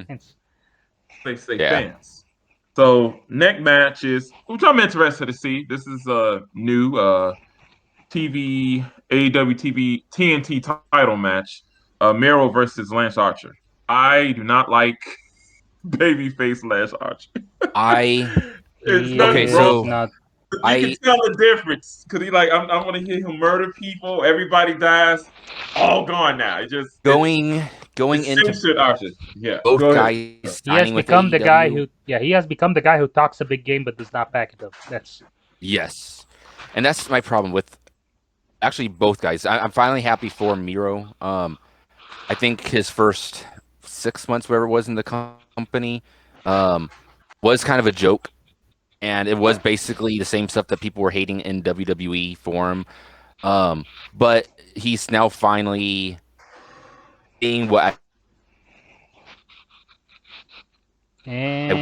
Hence, They say Yeah. fans. So next match is which I'm interested to see. This is a new TV AEW TV TNT title match. Miro versus Lance Archer. I do not like babyface Lance Archer. I It's he okay, nothing wrong. is so not. You can I tell the difference because he like I'm gonna hear him murder people. Everybody dies. All gone now. going going It's into censored Archer. Yeah, both go ahead. guys He signing has with become the guy AEW. who, yeah, he has become the guy who talks a big game but does not back it up. That's Yes, and that's my problem with actually both guys. I'm finally happy for Miro. I think his first 6 months, whatever it was in the company, um, was kind of a joke, and it was basically the same stuff that people were hating in WWE for him. But he's now finally being what I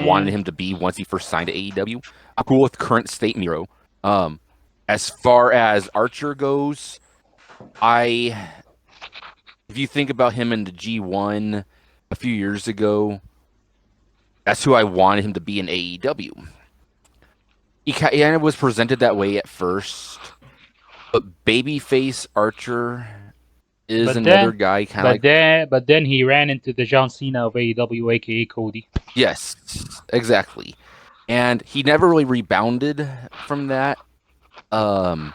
wanted and him to be once he first signed to AEW. I'm cool with current state Miro. Um, as far as Archer goes, I if you think about him in the G1 a few years ago, that's who I wanted him to be in AEW. He kind of was presented that way at first, but babyface Archer is but another then guy kind of but like then but then he ran into the John Cena of AEW, aka Cody. yes, exactly, and he never really rebounded from that. Um,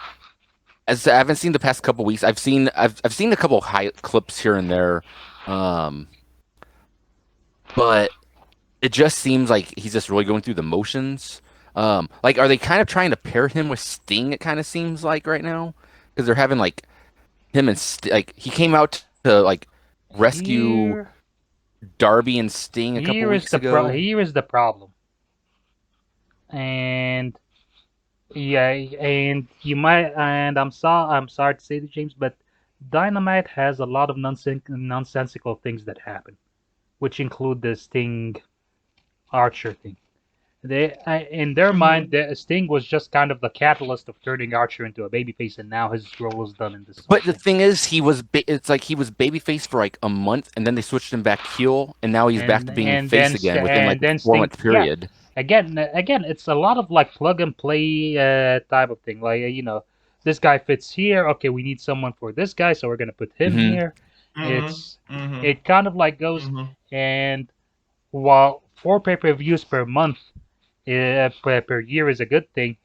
as I haven't seen the past couple weeks, I've seen a couple high clips here and there, um, but it just seems like he's just really going through the motions. Like, are they kind of trying to pair him with Sting? It kind of seems like right now because they're having like him and like he came out to like rescue Here Darby and Sting a couple here is weeks the ago. here is the problem. And yeah, and you might, and I'm sorry to say this, James, but Dynamite has a lot of nonsensical things that happen, which include the Sting Archer thing. In their mind, Mhm. the Sting was just kind of the catalyst of turning Archer into a babyface, and now his role is done in this whole But the thing. thing is, it's like he was babyface for like a month, and then they switched him back heel, and now he's back to being face again within like And a then Sting, 4 month yeah, period. again, it's a lot of like plug and play type of thing. Like this guy fits here. Okay, we need someone for this guy, so we're gonna put him Hmm. here. Mhm. It's Mhm. it kind of like goes, Mhm. and while 4 pay-per-views per month per year is a good thing,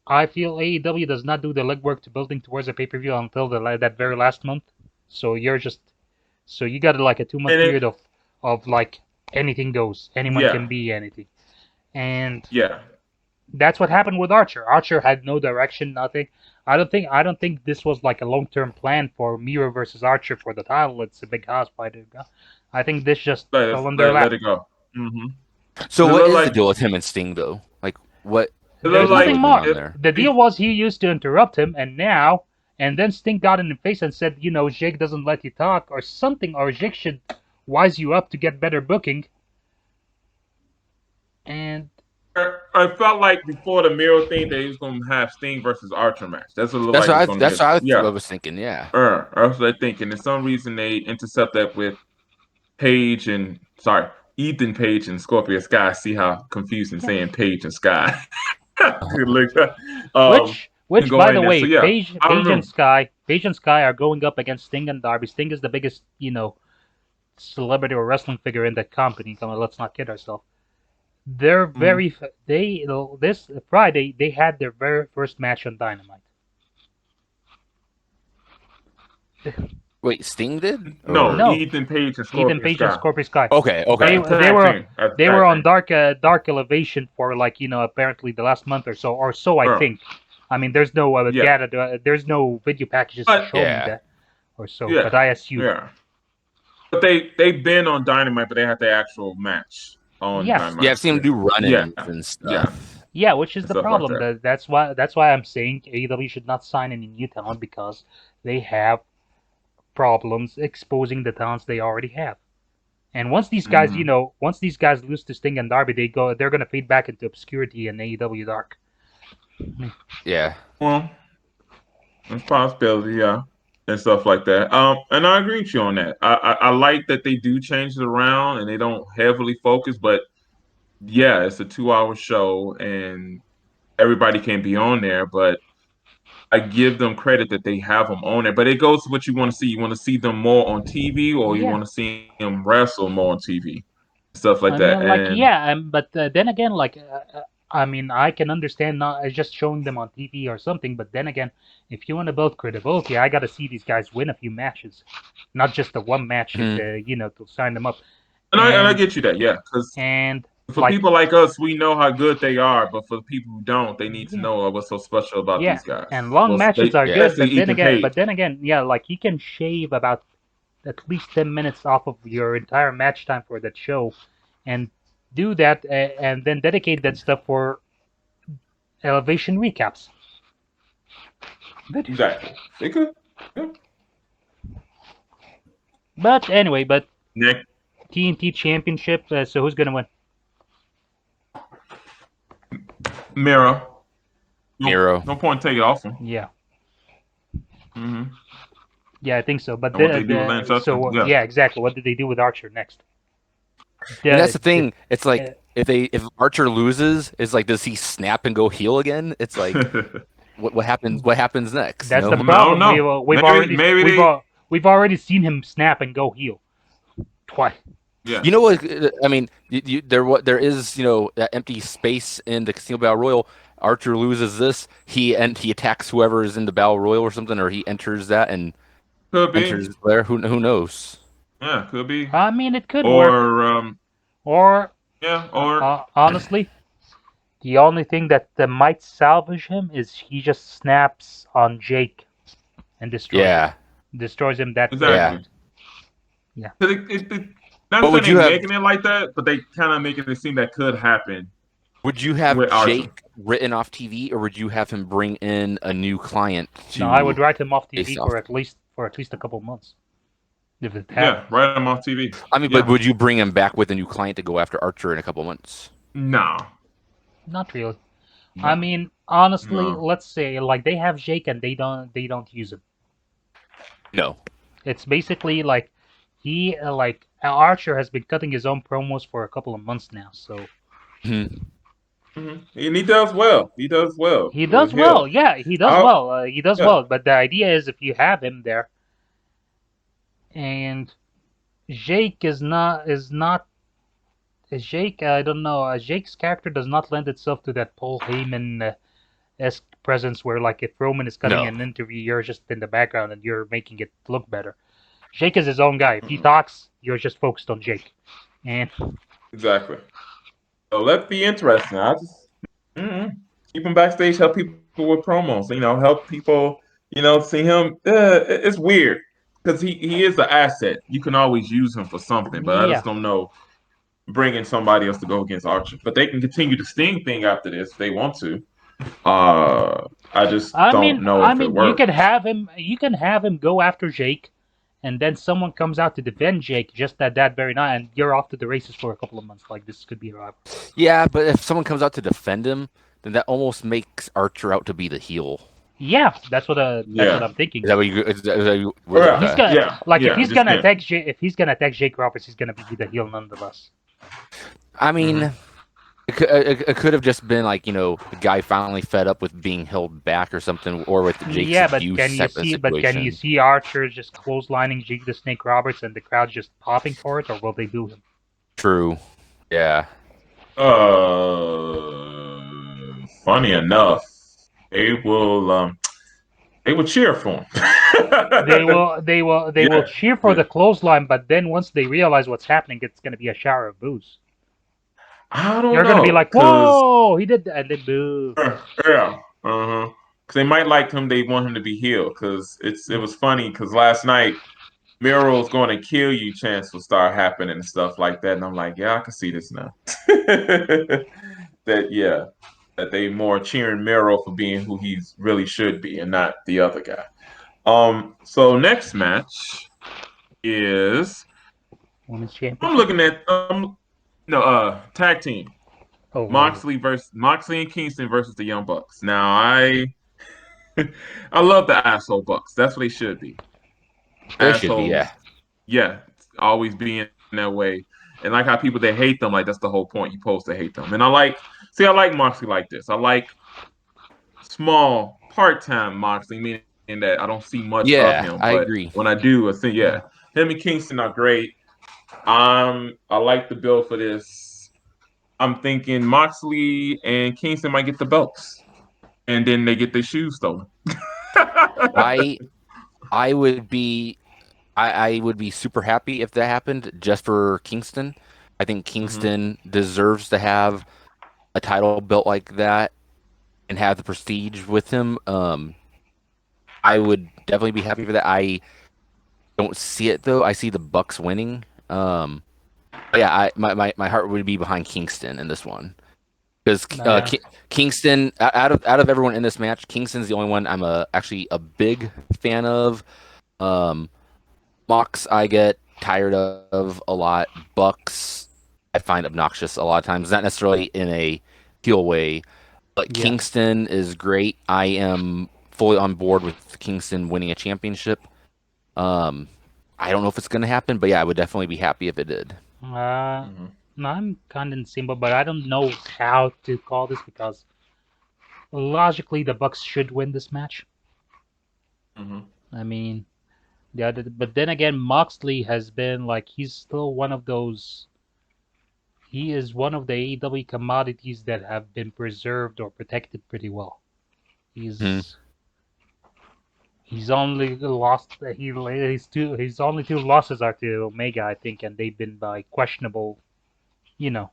I feel AEW does not do the legwork to building towards a pay-per-view until that very last month. So you're just so you got like a 2 month And it, period of like anything goes, anyone yeah, can be anything, and yeah. that's what happened with Archer. Archer had no direction, nothing. I don't think this was like a long-term plan for Miro versus Archer for the title. It's a big house fight. I think this just fell on their Let lap. it go. Mm-hmm. So It what looked is the like deal with him and Sting though? Like it looked There's what is nothing really like going more. on it, there? The deal was he used to interrupt him, and then Sting got in the face and said, Jake doesn't let you talk or something, or Jake should wise you up to get better booking. And I felt like before the Miro thing they was gonna have Sting versus Archer match. That's what it looked like it was gonna be. That's what Yeah. I was thinking. Yeah. That's what I think. And for some reason they intercept that with Paige and sorry, Ethan Page and Scorpio Sky. See how confusing yeah, saying Page and Sky. Good look. Can which go by the in there. So way, yeah, I remember. Paige and Sky are going up against Sting and Darby. Sting is the biggest, celebrity or wrestling figure in that company. Come on, let's not kid ourselves. They're Mhm. very they this Friday they had their very first match on Dynamite. Wait, Sting did No, or No, Ethan Page and Ethan Scorpio Page and Sky. Scorpio Sky. okay, They okay. they were As a they were tag on team. Dark Elevation for like apparently the last month or so I Uh, think. I mean, there's no yeah. there's no video packages to But show me Yeah. that or so, but yeah, I assume. yeah. But they've been on Dynamite, but they had their actual match on Yes, Yeah, Dynamite. I've seen him Yeah, do yeah, run-ins and yeah, stuff. yeah, which is and the stuff like problem. that. That's why I'm saying AEW should not sign any new talent because they have problems exposing the talents they already have. And Hmm. once these guys lose to Sting and Darby, they're gonna fade back into obscurity in AEW Dark. Yeah. Well, it's a possibility. Yeah. and stuff like that. And I agree with you on that. I like that they do change it around and they don't heavily focus, but yeah, it's a 2 hour show and everybody can be on there, but I give them credit that they have them on there. But it goes to what you want to see. You want to see them more on TV or you Yeah, want to see them wrestle more on TV, stuff like I that. mean, like, And yeah, but then again, like, I mean, I can understand not just showing them on TV or something, but then again, if you want to build credibility, I got to see these guys win a few matches, not just the one match, Mhm. to sign them up, and I and get you that, yeah, because and for like, people like us, we know how good they are, but for the people who don't, they need to yeah, know what's so special about yeah, these guys. and long Well, matches they, are Yeah. good, especially Ethan Page. but then again, yeah, like you can shave about at least 10 minutes off of your entire match time for that show, and do that, and then dedicate that stuff for elevation recaps. But Exactly. They could. Yeah. but anyway, but Nick, TNT Championship. So who's gonna win? Mira. No, Miro. no point in taking it off him. Yeah, Mm-hmm. yeah, I think so. But And what they do with Lance Hutchins, so yeah. yeah, exactly. What did they do with Archer next? And that's the The thing. It's like uh, if Archer loses, it's like does he snap and go heel again? It's like what happens? What happens next? You that's the know? I don't problem. know. Maybe they. We've already seen him snap and go heel twice. Yeah. You know what? I mean, there is that empty space in the Casino Battle Royal. Archer loses this, he attacks whoever is in the Battle Royal or something, or he enters that and Could be. enters there. Who knows? Yeah. Could be. I mean, it could work. Or Or yeah. Or honestly, the only thing that might salvage him is he just snaps on Jake and Yeah, destroys him that yeah. exactly. night. Yeah. 'Cause not But saying would they you have making it like that, but they kind of making it seem that could happen would you have with Archer. Jake written off TV, or would you have him bring in a new client No, I would to write him off face TV off? for at least a couple months if it Yeah. happens. Right. I'm off TV. I mean, but Yeah. would you bring him back with a new client to go after Archer in a couple months? No. Not really. I No. mean, honestly, No. let's say like they have Jake and they don't use him. No. It's basically like he like Archer has been cutting his own promos for a couple of months now, so Mhm. And he does well. He does well he with does well. Hill. Yeah, he does I well. He does yeah. well. But the idea is if you have him there, and Jake Jake. I don't know. Jake's character does not lend itself to that Paul Heyman esque presence where like if Roman is cutting No. an interview, you're just in the background and you're making it look better. Jake is his own guy. If he Mm-mm. talks, you're just focused on Jake. And Exactly. So let's be interesting. I just keep him backstage, help people with promos. Help people. See him. It's weird because he is the asset. You can always use him for something, but I yeah, just don't know bringing somebody else to go against Archer. But they can continue the Sting thing after this if they want to. I just don't know I if it mean, you works. can have him. You can have him go after Jake, and then someone comes out to defend Jake just at that very night, and you're off to the races for a couple of months. Like this could be a rival. Yeah, but if someone comes out to defend him, then that almost makes Archer out to be the heel. Yeah, that's what Yeah. I'm thinking. Is that what you? Is that you Yeah. He's okay. gonna Yeah. like Yeah. Just him. If he's gonna attack Jake Roberts, he's gonna be the heel nonetheless. I mean, Mhm. it could have just been like the guy finally fed up with being held back or something, or with Jake's Yeah, but abuse type of can you situation. see Archer just clotheslining Jake the Snake Roberts and the crowd just popping for it, or will they boo him? True. Yeah. Funny enough, they will cheer for him. They will Yeah, cheer for yeah. the clothesline, but then once they realize what's happening, it's gonna be a shower of boos. I don't You're gonna be know, like, cause "Whoa, he did that," and then boo. yeah, cause they might like him. They want him to be healed. Cause it was funny. Cause last night Miro's going to kill you chance will start happening and stuff like that. And I'm like, yeah, I can see this now. Yeah, that they more cheering Miro for being who he's really should be and not the other guy. So next match is Women's I'm championship. looking at no tag team Oh, Moxley and Kingston versus the Young Bucks. Now I I love the asshole Bucks. That's what they should be. They should be, yeah. assholes. Yeah, always being that way. And like how people that hate them, like that's the whole point. You're supposed to hate them. And I like Moxley like this. I like small part-time Moxley, meaning that I don't see much of Yeah, him, I but agree. when I do, I think yeah, Yeah. him and Kingston are great. I like the bill for this. I'm thinking Moxley and Kingston might get the belts, and then they get their shoes stolen. I I would be I would be super happy if that happened just for Kingston. I think Hmm. Kingston deserves to have a title belt like that and have the prestige with him. I would definitely be happy for that. I don't see it though. I see the Bucks winning. But yeah, my heart would be behind Kingston in this one because Yeah. Kingston out of everyone in this match, Kingston's the only one I'm actually a big fan of. Um, Mox I get tired of a lot. Bucks I find obnoxious a lot of times, not necessarily in a heel way, but Yeah. Kingston is great. I am fully on board with Kingston winning a championship. Um, I don't know if it's going to happen, but yeah, I would definitely be happy if it did. Uh, Hmm. no, I'm kind of in the same boat, but I don't know how to call this because logically the Bucks should win this match. Hmm. I mean, but then again, Moxley has been like he's still one of those. He is one of the AEW commodities that have been preserved or protected pretty well. Mhm. He's he's only lost his only two losses are to Omega, I think, and they've been by questionable,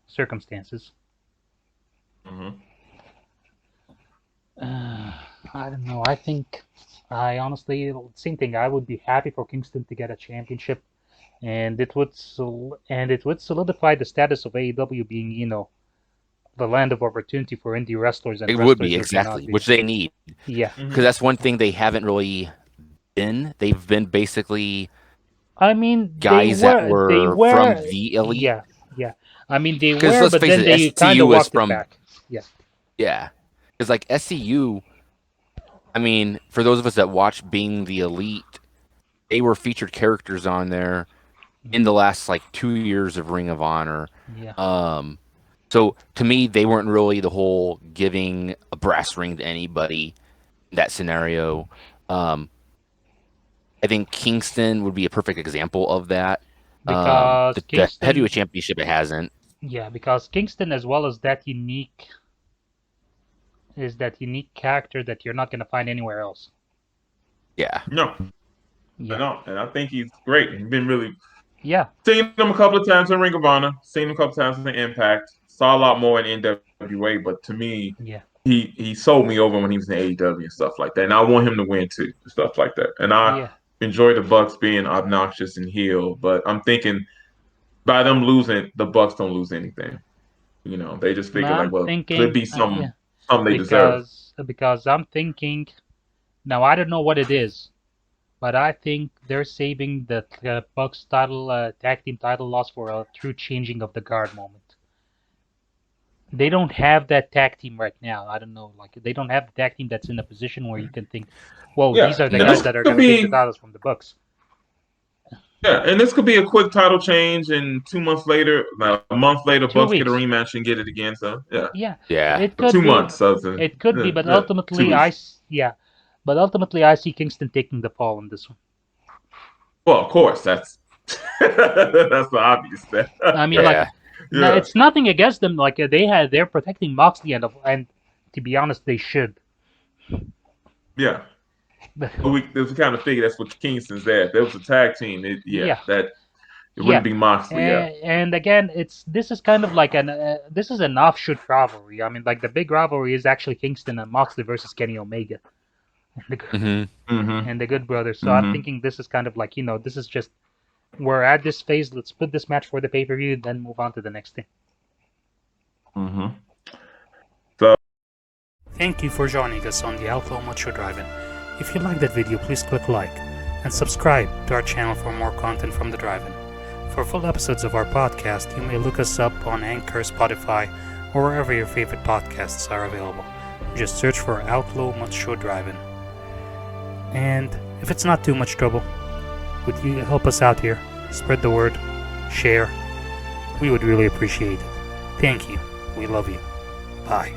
circumstances. Hmm. Uh, I don't know. I think I honestly same thing. I would be happy for Kingston to get a championship, and it would solidify the status of AEW being, the land of opportunity for indie wrestlers and It would wrestlers be who cannot exactly, be. which they need Yeah, because Hmm. that's one thing they haven't really been. They've been basically I mean guys that they were from were, the elite. yeah, yeah. I mean they Because were, let's but face then it, they kind of SCU is walked it from back. Yeah, yeah. Because like SCU, I mean, for those of us that watch Being the Elite, they were featured characters on there in the last like 2 years of Ring of Honor. yeah. Um, so to me, they weren't really the whole giving a brass ring to anybody in that scenario. Um, I think Kingston would be a perfect example of that. Because The Kingston, heavyweight championship it hasn't. yeah, because Kingston as well as that unique character that you're not gonna find anywhere else. Yeah. No, I Yeah, know, and I think he's great. He's been really yeah, seen him a couple of times in Ring of Honor, seen him a couple of times in Impact. Saw a lot more in NWA, but to me, yeah, he sold me over when he was in AEW and stuff like that. And I want him to win too, stuff like that. And I yeah. enjoy the Bucks being obnoxious and heel, but I'm thinking by them losing, the Bucks don't lose anything. They just figure like, I'm well, could thinking, be yeah, something they deserve. because I'm thinking now. I don't know what it is, but I think they're saving the Bucks title, tag team title loss for a true changing of the guard moment. They don't have that tag team right now. I don't know, like they don't have the tag team that's in a position where you can think, well, these Yeah, are the and guys No. this that are could gonna take the be titles from the Bucks. a quick title change, and 2 months later, like a month later, Two Bucks get a weeks. rematch and get it again. So yeah, Yeah, Yeah. it for could two be. months. So It could be, but yeah, two ultimately, weeks. yeah, but ultimately, I see Kingston taking the fall in this one. Well, of course, that's that's the obvious step. I mean, like, Yeah. no, Yeah, it's nothing against them. Like they're protecting Moxley, and to be honest, they should. yeah. But there was kind of figure that's what Kingston's at. If there was a tag team, Yeah, that it yeah, wouldn't be Moxley. Yeah, and again, this is kind of like this is an offshoot rivalry. I mean, like the big rivalry is actually Kingston and Moxley versus Kenny Omega and Hmm. the Good Brothers. So I'm mm-hmm. thinking this is kind of like this is just we're at this phase. Let's put this match for the pay per view, then move on to the next thing. Mm-hmm. So Thank you for joining us on the Outlaw Macho Drive-In. If you liked that video, please click like and subscribe to our channel for more content from the Drive-In. For full episodes of our podcast, you may look us up on Anchor, Spotify, or wherever your favorite podcasts are available. Just search for Outlaw Macho Drive-In. And if it's not too much trouble, would you help us out here? Spread the word, share. We would really appreciate it. Thank you. We love you. Bye.